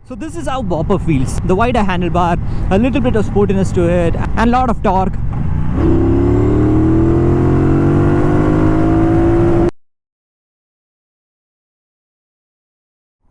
So this is how bobber feels. The wider handlebar, a little bit of sportiness to it, and a lot of torque.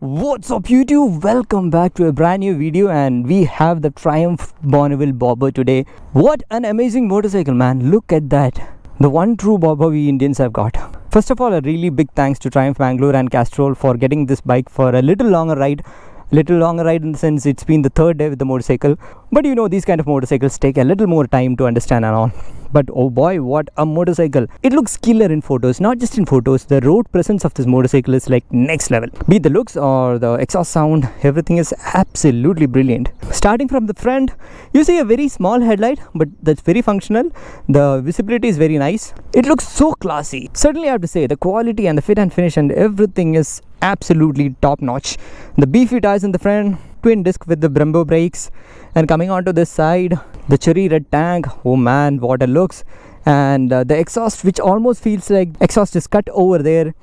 What's up YouTube? Welcome back to a brand new video, and we have the Triumph Bonneville bobber today. What an amazing motorcycle, man. Look at that. The one true bobber we Indians have got. First of all, a really big thanks to Triumph Bangalore and Castrol for getting this bike for a little longer ride. Little longer ride in the sense it's been the third day with the motorcycle, but you know these kind of motorcycles take a little more time to understand and all. But oh boy, what a motorcycle. It looks killer in photos. Not just in photos, the road presence of this motorcycle is like next level. Be it the looks or the exhaust sound, everything is absolutely brilliant. Starting from the front, you see a very small headlight, but that's very functional. The visibility is very nice. It looks so classy. Certainly I have to say the quality and the fit and finish and everything is absolutely top notch. The beefy tires in the front, twin disc with the Brembo brakes, and coming onto this side, the cherry red tank. Oh man, what a looks. And the exhaust, which almost feels like exhaust is cut over there,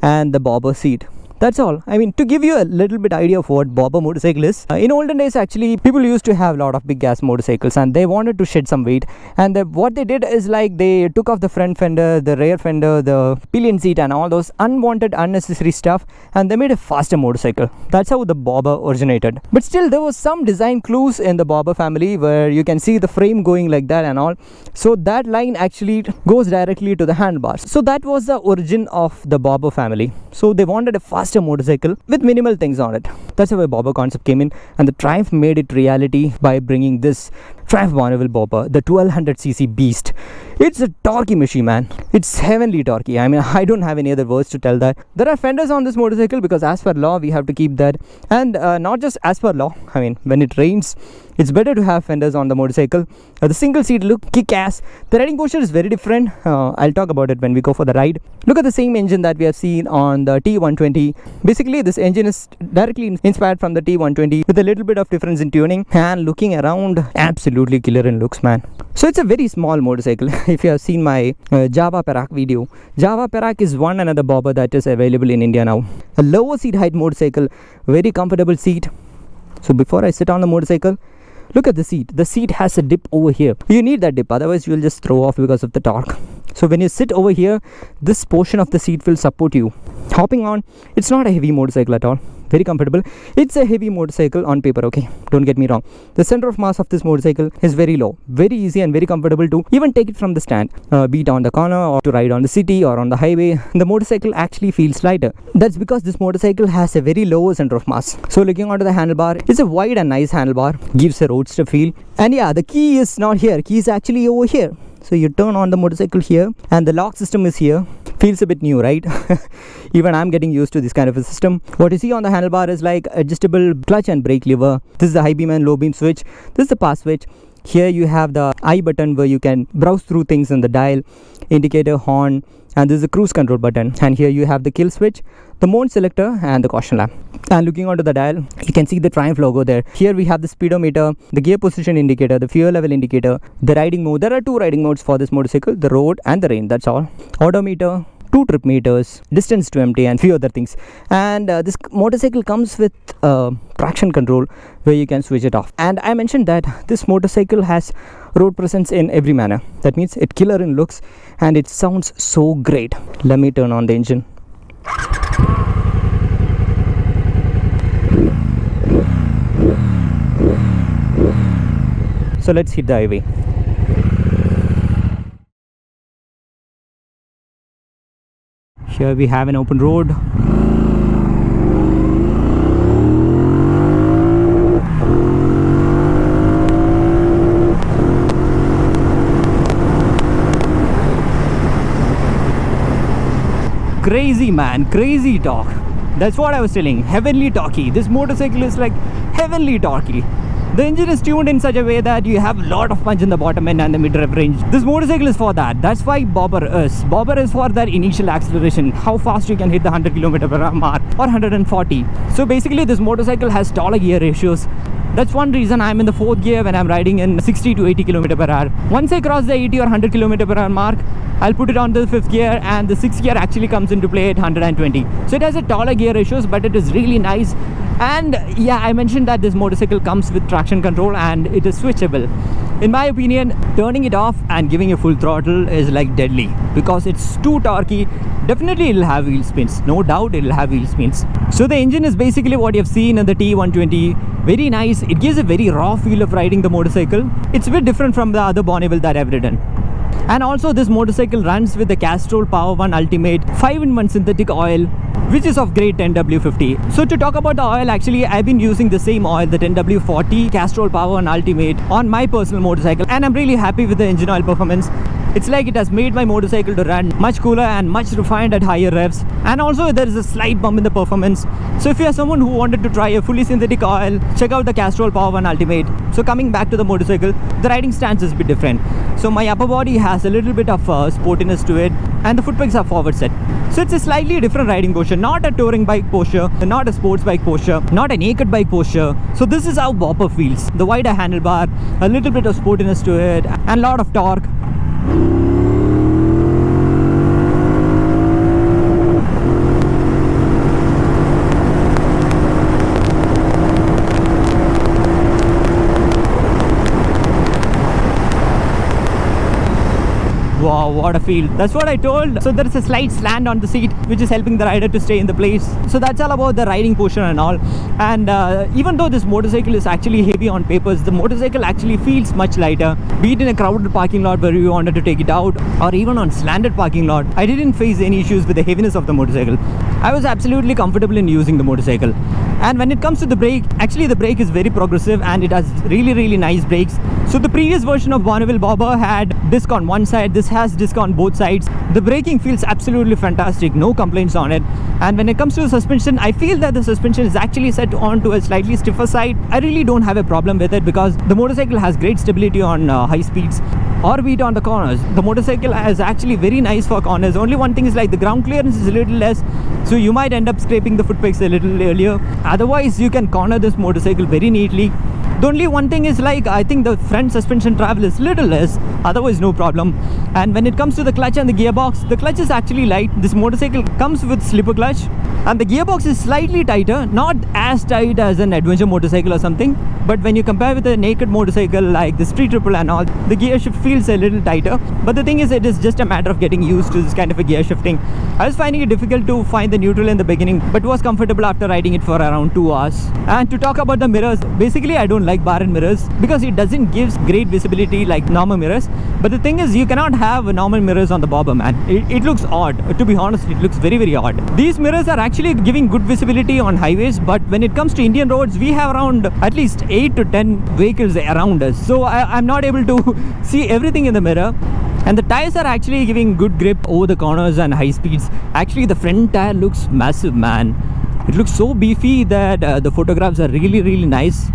and the bobber seat. That's all. I mean, to give you a little bit idea of what bobber motorcycle is, in olden days actually people used to have a lot of big gas motorcycles and they wanted to shed some weight, and what they did is like they took off the front fender, the rear fender, the pillion seat and all those unwanted unnecessary stuff, and they made a faster motorcycle. That's how the bobber originated. But still there was some design clues in the bobber family where you can see the frame going like that and all. So that line actually goes directly to the handlebars. So that was the origin of the bobber family. So they wanted a faster motorcycle with minimal things on it. That's how a bobber concept came in, and the Triumph made it reality by bringing this Triumph Bonneville bobber, the 1200cc beast. It's a torquey machine, man. It's heavenly torquey. I mean, I don't have any other words to tell that. There are fenders on this motorcycle because as per law we have to keep that, and not just as per law. I mean, when it rains it's better to have fenders on the motorcycle. The single seat look kick-ass. The riding posture is very different. I'll talk about it when we go for the ride. Look at the same engine that we have seen on the T120. Basically this engine is directly inspired from the T120 with a little bit of difference in tuning, and looking around absolutely killer in looks, man. So it's a very small motorcycle. If you have seen my Java Perak video, Java Perak is one another bobber that is available in India now. A lower seat height motorcycle, very comfortable seat. So before I sit on the motorcycle, look at the seat. The seat has a dip over here. You need that dip, otherwise you will just throw off because of the torque. So when you sit over here, this portion of the seat will support you. Hopping on, it's not a heavy motorcycle at all. Very comfortable. It's a heavy motorcycle on paper, okay? Don't get me wrong. The center of mass of this motorcycle is very low. Very easy and very comfortable to even take it from the stand. Be it on the corner or to ride on the city or on the highway. The motorcycle actually feels lighter. That's because this motorcycle has a very low center of mass. So looking onto the handlebar, it's a wide and nice handlebar. Gives a roadster feel. And yeah, the key is not here. Key is actually over here. So you turn on the motorcycle here and the lock system is here. Feels a bit new, right? Even I'm getting used to this kind of a system. What you see on the handlebar is like adjustable clutch and brake lever. This is the high beam and low beam switch. This is the pass switch. Here you have the I button where you can browse through things in the dial, indicator, horn, and this is the cruise control button. And here you have the kill switch, the mode selector and the caution lamp. And looking onto the dial, you can see the Triumph logo there. Here we have the speedometer, the gear position indicator, the fuel level indicator, the riding mode. There are two riding modes for this motorcycle, the road and the rain. That's all. Odometer, 2 trip meters, distance to empty and few other things. And this motorcycle comes with traction control where you can switch it off. And I mentioned that this motorcycle has road presence in every manner. That means it killer in looks and it sounds so great. Let me turn on the engine. So let's hit the highway. Here we have an open road. Crazy, man, crazy torque. That's what I was telling. Heavenly torquey. This motorcycle is like heavenly torquey. The engine is tuned in such a way that you have a lot of punch in the bottom end and the mid-rev range. This motorcycle is for that. That's why bobber is. Bobber is for that initial acceleration, how fast you can hit the 100 km/h mark or 140. So basically this motorcycle has taller gear ratios. That's one reason I'm in the 4th gear when I'm riding in 60 to 80 km/h. Once I cross the 80 or 100 km/h mark, I'll put it on the 5th gear, and the 6th gear actually comes into play at 120. So it has a taller gear ratios, but it is really nice. And yeah, I mentioned that this motorcycle comes with traction control and it is switchable. In my opinion, turning it off and giving a full throttle is like deadly, because it's too torquey. Definitely it'll have wheel spins, no doubt it'll have wheel spins. So the engine is basically what you've seen in the T120. Very nice. It gives a very raw feel of riding the motorcycle. It's a bit different from the other Bonneville that I've ridden. And also this motorcycle runs with the Castrol Power One Ultimate 5-in-1 synthetic oil, which is of grade 10W50. So to talk about the oil, actually I've been using the same oil, the 10W40 Castrol Power One Ultimate, on my personal motorcycle, and I'm really happy with the engine oil performance. It's like it has made my motorcycle to run much cooler and much refined at higher revs. And also there is a slight bump in the performance. So if you are someone who wanted to try a fully synthetic oil, check out the Castrol Power One Ultimate. So coming back to the motorcycle, the riding stance is a bit different. So my upper body has a little bit of sportiness to it, and the foot pegs are forward set. So it's a slightly different riding posture, not a touring bike posture, not a sports bike posture, not a naked bike posture. So this is how bobber feels. The wider handlebar, a little bit of sportiness to it, and a lot of torque. Wow, what a feel. That's what I told. So there is a slight slant on the seat, which is helping the rider to stay in the place. So that's all about the riding posture and all. And even though this motorcycle is actually heavy on papers, the motorcycle actually feels much lighter. Be it in a crowded parking lot where you wanted to take it out, or even on slanted parking lot, I didn't face any issues with the heaviness of the motorcycle. I was absolutely comfortable in using the motorcycle. And when it comes to the brake, actually the brake is very progressive and it has really nice brakes. So the previous version of Bonneville Bobber had disc on one side, this has disc on both sides. The braking feels absolutely fantastic, no complaints on it. And when it comes to the suspension, I feel that the suspension is actually set on to a slightly stiffer side. I really don't have a problem with it because the motorcycle has great stability on high speeds, or be it on the corners. The motorcycle is actually very nice for corners. Only one thing is like the ground clearance is a little less, so you might end up scraping the foot pegs a little earlier. Otherwise you can corner this motorcycle very neatly. The only one thing is like I think the front suspension travel is little less, otherwise no problem. And when it comes to the clutch and the gearbox, the clutch is actually light. This motorcycle comes with slipper clutch, and the gearbox is slightly tighter, not as tight as an adventure motorcycle or something, but when you compare with a naked motorcycle like the Street Triple and all, the gear shift feels a little tighter. But the thing is, it is just a matter of getting used to this kind of a gear shifting. I was finding it difficult to find the neutral in the beginning, but was comfortable after riding it for around 2 hours. And to talk about the mirrors, basically I don't like bar and mirrors because it doesn't give great visibility like normal mirrors. But the thing is, you cannot have normal mirrors on the Bobber, man. It looks odd. To be honest, it looks very odd. These mirrors are actually giving good visibility on highways, but when it comes to Indian roads, we have around at least 8 to 10 vehicles around us. So I'm not able to see everything in the mirror. And the tires are actually giving good grip over the corners and high speeds. Actually, the front tire looks massive, man. It looks so beefy that the photographs are really nice.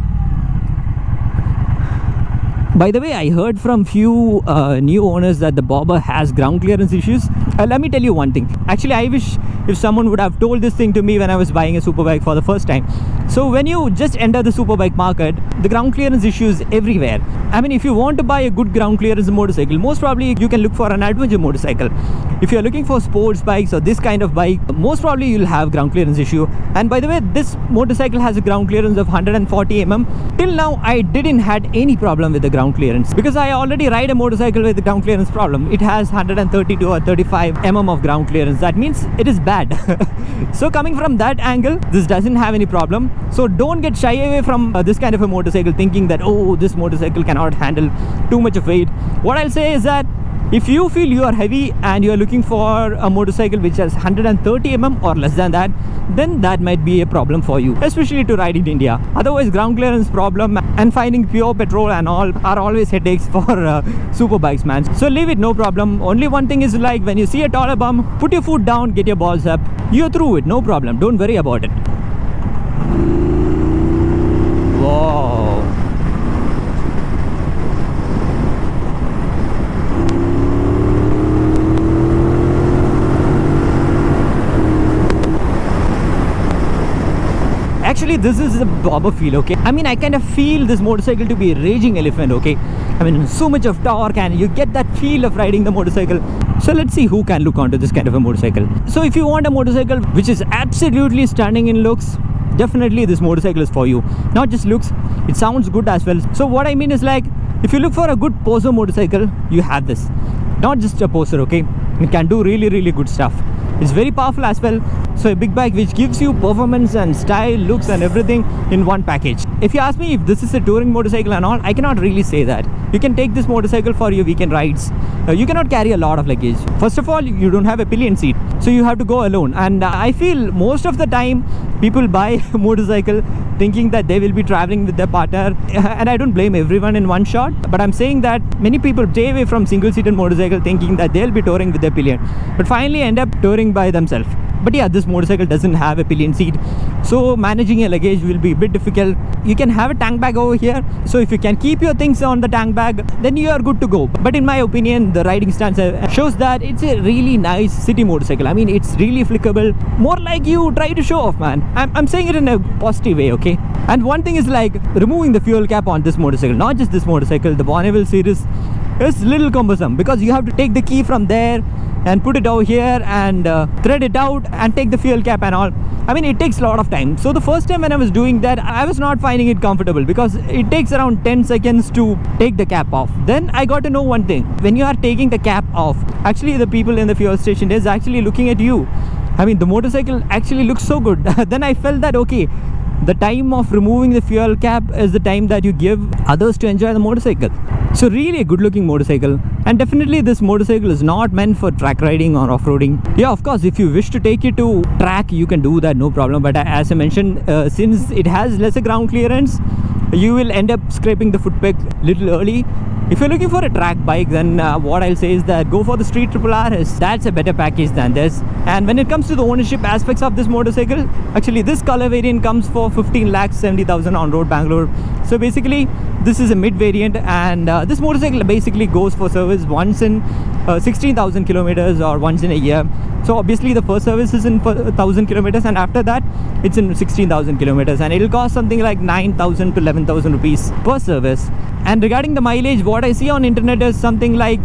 By the way, I heard from few new owners that the Bobber has ground clearance issues. Let me tell you one thing. Actually, I wish if someone would have told this thing to me when I was buying a superbike for the first time. So when you just enter the superbike market, the ground clearance issues everywhere. I mean, if you want to buy a good ground clearance motorcycle, most probably you can look for an adventure motorcycle. If you're looking for sports bikes or this kind of bike, most probably you'll have ground clearance issue. And by the way, this motorcycle has a ground clearance of 140 mm. Till now, I didn't had any problem with the ground clearance because I already ride a motorcycle with the ground clearance problem. It has 132 or 35 mm of ground clearance. That means it is bad. So coming from that angle, this doesn't have any problem. So don't get shy away from this kind of a motorcycle thinking that, oh, this motorcycle cannot handle too much of weight. What I'll say is that if you feel you are heavy and you are looking for a motorcycle which has 130 mm or less than that, then that might be a problem for you, especially to ride in India. Otherwise, ground clearance problem and finding pure petrol and all are always headaches for super bikes, man. So leave it, no problem. Only one thing is like when you see a taller bump, put your foot down, get your balls up. You're through it, no problem. Don't worry about it. Whoa. Actually, this is a Bobber feel, okay? I mean, I kind of feel this motorcycle to be a raging elephant, okay? I mean, so much of torque and you get that feel of riding the motorcycle. So let's see who can look onto this kind of a motorcycle. So if you want a motorcycle which is absolutely stunning in looks, definitely this motorcycle is for you. Not just looks, it sounds good as well. So what I mean is, like, if you look for a good poser motorcycle, you have this. Not just a poser, okay? It can do really good stuff. It's very powerful as well. So a big bike which gives you performance and style, looks and everything in one package. If you ask me if this is a touring motorcycle and all, I cannot really say that. You can take this motorcycle for your weekend rides. You cannot carry a lot of luggage. First of all, you don't have a pillion seat, so you have to go alone. And I feel most of the time people buy a motorcycle thinking that they will be traveling with their partner, and I don't blame everyone in one shot, but I'm saying that many people stay away from single-seated motorcycle thinking that they'll be touring with their pillion, but finally end up touring by themselves. But yeah, this motorcycle doesn't have a pillion seat, so managing a luggage will be a bit difficult. You can have a tank bag over here, so if you can keep your things on the tank bag, then you are good to go. But in my opinion, the riding stance shows that it's a really nice city motorcycle. I mean, it's really flickable, more like you try to show off, man. I'm saying it in a positive way, okay? And one thing is, like, removing the fuel cap on this motorcycle. Not just this motorcycle, the Bonneville series is a little cumbersome because you have to take the key from there and put it over here and thread it out and take the fuel cap and all. I mean, it takes a lot of time. So the first time when I was doing that, I was not finding it comfortable because it takes around 10 seconds to take the cap off. Then I got to know one thing. When you are taking the cap off, actually the people in the fuel station is actually looking at you. I mean, the motorcycle actually looks so good. Then I felt that, okay, the time of removing the fuel cap is the time that you give others to enjoy the motorcycle. So really a good looking motorcycle, and definitely this motorcycle is not meant for track riding or off-roading. Yeah, of course, if you wish to take it to track, you can do that, no problem. But as I mentioned, since it has lesser ground clearance, you will end up scraping the foot peg little early. If you're looking for a track bike, then what I'll say is that go for the Street RRRS. That's a better package than this. And when it comes to the ownership aspects of this motorcycle, actually this color variant comes for 15,70,000 on road Bangalore. So basically this is a mid variant, and this motorcycle basically goes for service once in 16,000 kilometers or once in a year. So obviously the first service is in 1,000 kilometers, and after that it's in 16,000 kilometers, and it'll cost something like 9,000 to 11,000 rupees per service. And regarding the mileage, what I see on internet is something like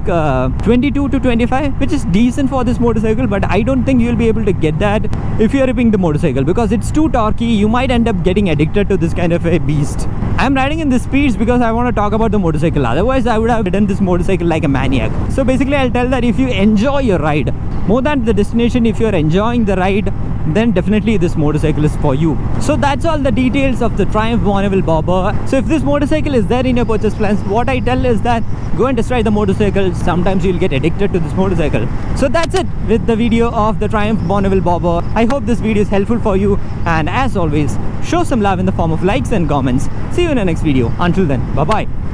22 to 25, which is decent for this motorcycle, but I don't think you'll be able to get that if you're ripping the motorcycle because it's too torquey. You might end up getting addicted to this kind of a beast. I'm riding in the speeds because I want to talk about the motorcycle. Otherwise, I would have ridden this motorcycle like a maniac. So basically, I'll tell that if you enjoy your ride, more than the destination, if you're enjoying the ride, then definitely this motorcycle is for you. So that's all the details of the Triumph Bonneville Bobber. So if this motorcycle is there in your purchase plans, what I tell is that go and test ride the motorcycle. Sometimes you'll get addicted to this motorcycle. So that's it with the video of the Triumph Bonneville Bobber. I hope this video is helpful for you, and as always, show some love in the form of likes and comments. See you in the next video. Until then, bye bye.